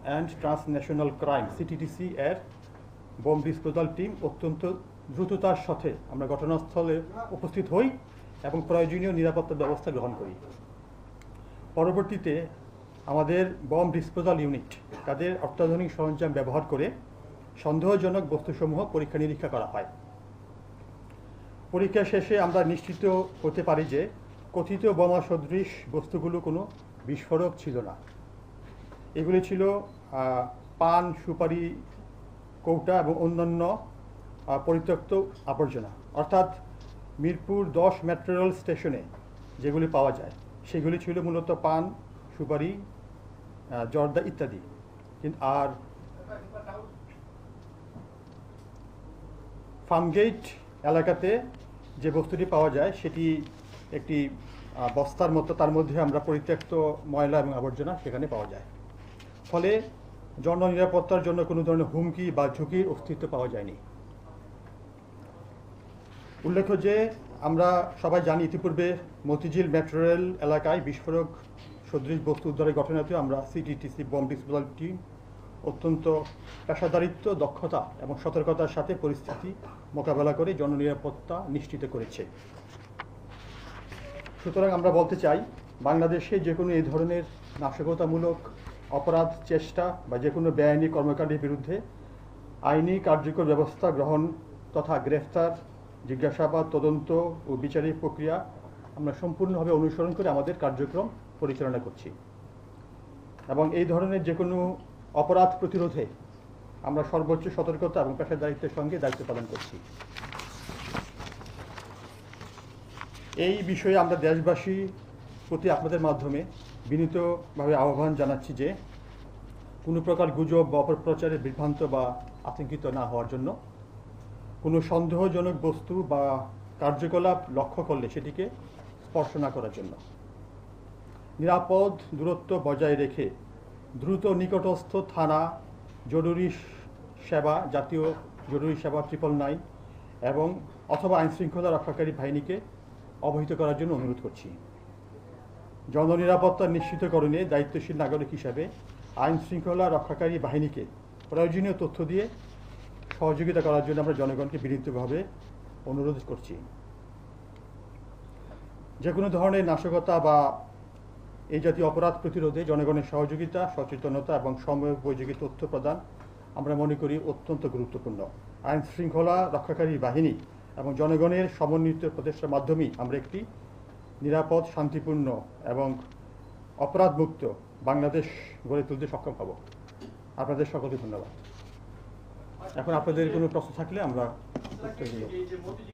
And transnational crime CTTC এর bomb disposal team অত্যন্ত দ্রুততার সাথে আমরা ঘটনাস্থলে উপস্থিত হই এবং প্রয়োজনীয় নিরাপত্তা ব্যবস্থা গ্রহণ করি। পরবর্তীতে আমাদের বম ডিসপোজাল ইউনিট তাদের অত্যাধুনিক সরঞ্জাম ব্যবহার করে সন্দেহজনক বস্তুসমূহ পরীক্ষা নিরীক্ষা করা হয়। পরীক্ষা শেষে আমরা নিশ্চিত হতে পারি যে কথিত বোমা সদৃশ বস্তুগুলো কোনো বিস্ফোরক ছিল না। এগুলি ছিল পান, সুপারি, কৌটা এবং অন্যান্য পরিত্যক্ত আবর্জনা, অর্থাৎ মিরপুর 10 মেট্রো রেল স্টেশনে যেগুলি পাওয়া যায় সেগুলি ছিল মূলত পান, সুপারি, জর্দা ইত্যাদি। আর ফার্মগেট এলাকাতে যে বস্তুটি পাওয়া যায় সেটি একটি বস্তার মতো, তার মধ্যে আমরা পরিত্যক্ত ময়লা এবং আবর্জনা সেখানে পাওয়া যায়। ফলে জননিরাপত্তার জন্য কোনো ধরনের হুমকি বা ঝুঁকির অস্তিত্ব পাওয়া যায়নি। উল্লেখ্য যে আমরা সবাই জানি ইতিপূর্বে মতিঝিল মেট্রো রেল এলাকায় বিস্ফোরক সদৃশ বস্তু উদ্ধারের ঘটনাতেও আমরা সিটিটিসি বম ডিসপোজাল টিম অত্যন্ত পেশাদারিত্ব, দক্ষতা এবং সতর্কতার সাথে পরিস্থিতি মোকাবেলা করে জননিরাপত্তা নিশ্চিত করেছে। সুতরাং আমরা বলতে চাই, বাংলাদেশে যে কোনো এই ধরনের নাশকতামূলক অপরাধ চেষ্টা বা যে কোনো বেআইনি কর্মকাণ্ডের বিরুদ্ধে আইনি কার্যকর ব্যবস্থা গ্রহণ তথা গ্রেফতার, জিজ্ঞাসাবাদ, তদন্ত ও বিচারিক প্রক্রিয়া আমরা সম্পূর্ণভাবে অনুসরণ করে আমাদের কার্যক্রম পরিচালনা করছি এবং এই ধরনের যে কোনো অপরাধ প্রতিরোধে আমরা সর্বোচ্চ সতর্কতা এবং পেশাদারিত্বের সঙ্গে দায়িত্ব পালন করছি। এই বিষয়ে আমরা দেশবাসীর প্রতি আপনাদের মাধ্যমে বিনীতভাবে আহ্বান জানাচ্ছি যে কোনো প্রকার গুজব বা অপপ্রচারে বিভ্রান্ত বা আতঙ্কিত না হওয়ার জন্য, কোনো সন্দেহজনক বস্তু বা কার্যকলাপ লক্ষ্য করলে সেটিকে স্পর্শ না করার জন্য, নিরাপদ দূরত্ব বজায় রেখে দ্রুত নিকটস্থ থানা, জরুরি সেবা, জাতীয় জরুরি সেবা 999 এবং অথবা আইনশৃঙ্খলা রক্ষাকারী বাহিনীকে অবহিত করার জন্য অনুরোধ করছি। জননিরাপত্তা নিশ্চিতকরণে দায়িত্বশীল নাগরিক হিসাবে আইনশৃঙ্খলা রক্ষাকারী বাহিনীকে প্রয়োজনীয় তথ্য দিয়ে সহযোগিতা করার জন্য আমরা জনগণকে বিনীতভাবে অনুরোধ করছি। যে কোনো ধরনের নাশকতা বা এই জাতীয় অপরাধ প্রতিরোধে জনগণের সহযোগিতা, সচেতনতা এবং সময়োপযোগী তথ্য প্রদান আমরা মনে করি অত্যন্ত গুরুত্বপূর্ণ। আইন শৃঙ্খলা রক্ষাকারী বাহিনী এবং জনগণের সমন্বিত প্রচেষ্টার মাধ্যমেই আমরা একটি নিরাপদ, শান্তিপূর্ণ এবং অপরাধমুক্ত বাংলাদেশ গড়ে তুলতে সক্ষম হব। আপনাদের সকলকে ধন্যবাদ। এখন আপনাদের কোনো প্রশ্ন থাকলে আমরা উত্তর দিব।